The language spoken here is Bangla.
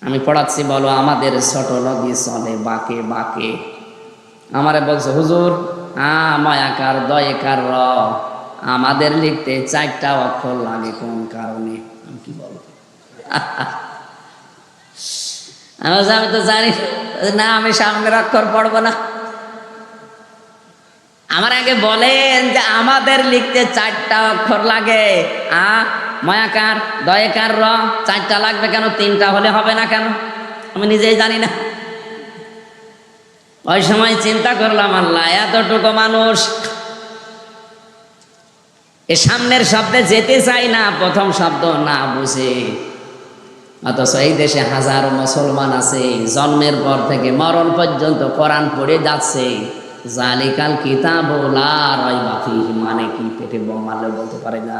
আমি পড়াচ্ছি, বলো আমাদের ছোট নদী চলে বাঁকে বাঁকে। আমারে বলছে, হুজুর মায়াকার দয়েকার র আমাদের লিখতে 4টা অক্ষর লাগে, কোন কারণে? আমি কি বলবো? আমি তো জানি না, আমি সামনের অক্ষর পড়বো না। আমার আগে বলেন যে আমাদের লিখতে 4টা অক্ষর লাগে। মায়াকার দয়েকার র 4টা লাগবে কেন? 3টা হলে হবে না কেন? আমি নিজেই জানি না। ওই সময় চিন্তা করলাম, আল্লাহ, এতটুকু মানুষ এ সামনের শব্দে যেতে চাই না, প্রথম শব্দ না বুঝে। অথচ এই দেশে হাজারো মুসলমান আছে, জন্মের পর থেকে মরণ পর্যন্ত কোরআন পড়ে যাচ্ছে। জালিকাল কিতাবু লা রাইবা ফীহি মানে কি? পেটে বোম মারলে বলতে পারে না।